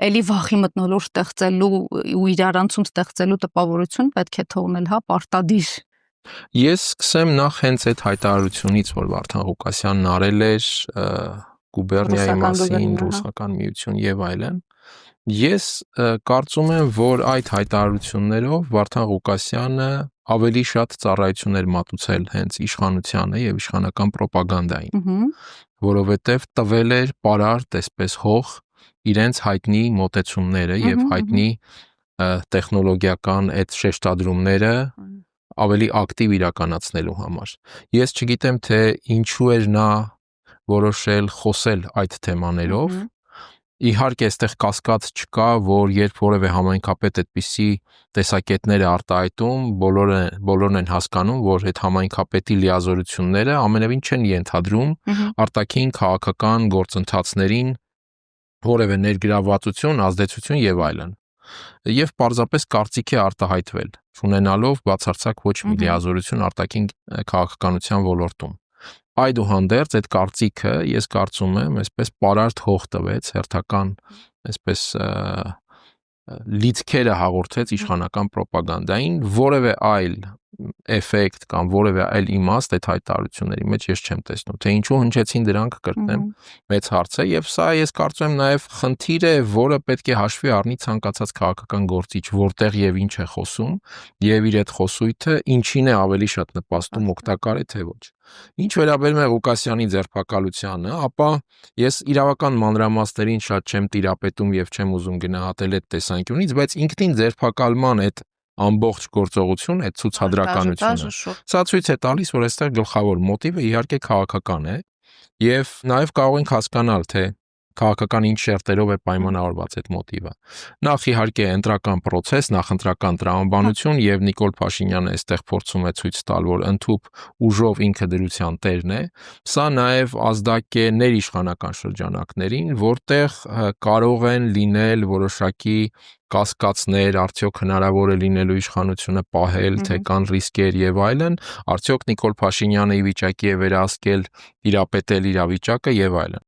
էլի վախի մթնոլորտ ստեղծելու ու իրարանցում ստեղծելու տպավորություն պետք է թողնել, հա, պարտադիր։ Ես սկսեմ նախ հենց այդ հայտարարությունից, որ Վարդան Ղուկասյանն արել էր գուբերնիայի մասին, ռուսական միություն եւ այլն։ Ես կարծում եմ, որ այդ հայտարարություններով Վարդան Ղուկասյանը ավելի շատ ծառայություններ մատուցել հենց իշխանությանը եւ իշխանական ռոպագանդային, որովհետեւ տվել էր պարարտ, այսպես հող իրենց հայտնի մոտեցումները եւ հայտնի տեխնոլոգիական այդ շեշտադրումները ավելի ակտիվ իրականացնելու համար։ Ես չգիտեմ, թե ինչու էր նա որոշել խոսել այդ թեմաներով։ Իհարկե, այստեղ կասկած չկա, որ երբ որևէ համայնքապետ այդպիսի տեսակետներ է արտահայտում, բոլորն են հասկանում, որ այդ համայնքապետի լիազորությունները ամենևին չեն ենթադրում արտաքին քաղաքական գործընթացներին որևէ ներգրավվածություն, ազդեցություն եւ այլն։ Եվ պարզապես կարծիք է արտահայտվել, ունենալով բացարձակ ոչ մի լիազորություն արտաքին քաղաքականության ոլորտում։ Այդուհանդերձ այդ կարծիքը, ես կարծում եմ, այսպես պարարտ հող տվեց հերթական, այսպես լիցքերը հաղորդեց իշխանական ռոպագանդային, որևէ այլ էֆեկտ կամ որևէ այլ իմաստ այդ հայտարարությունների մեջ ես չեմ տեսնում, թե ինչու հնչեցին դրանք, կրկնեմ, մեծ հարց է, եւ սա ես կարծում եմ նաեւ խնդիր է, որը պետք է հաշվի առնի ցանկացած քաղաքական գործիչ, որտեղ եւ ինչ է խոսում, եւ իր այդ խոսույթը ինչին է ավելի շատ նպաստում, օգտակար է թե ոչ։ Ինչ վերաբերում է Ղուկասյանի ձերբակալությանը, ապա ես իրավական մանրամասներին շատ չեմ տիրապետում եւ չեմ ուզում գնահատել այդ տեսանկյունից, բայց ինքնին ձերբակալման այդ ամբողջ գործողություն, այդ ցուցադրականությունը, սա ցույց է տալիս, որ այստեղ գլխավոր մոտիվը իհարկե քաղաքական է եւ նաեւ կարող ենք հասկանալ, թե քաղաքական ինչ շերտերով է պայմանավորված այդ մոտիվը։ Նախ իհարկե ընտրական process, նախընտրական տրամաբանություն եւ Նիկոլ Փաշինյանը այստեղ փորձում է ցույց տալ, որ ընդհուպ ուժով ինքը դրության տերն է։ Սա նաեւ ազդակ է ներիշխանական շրջանակներին, որտեղ կարող են լինել որոշակի կասկածներ, արդյոք հնարավոր է լինելու իշխանությունը պահել, թե կան ռիսկեր եւ այլն, արդյոք Նիկոլ Փաշինյանը ի վիճակի է վերահսկել, տիրապետել իրավիճակը եւ այլն։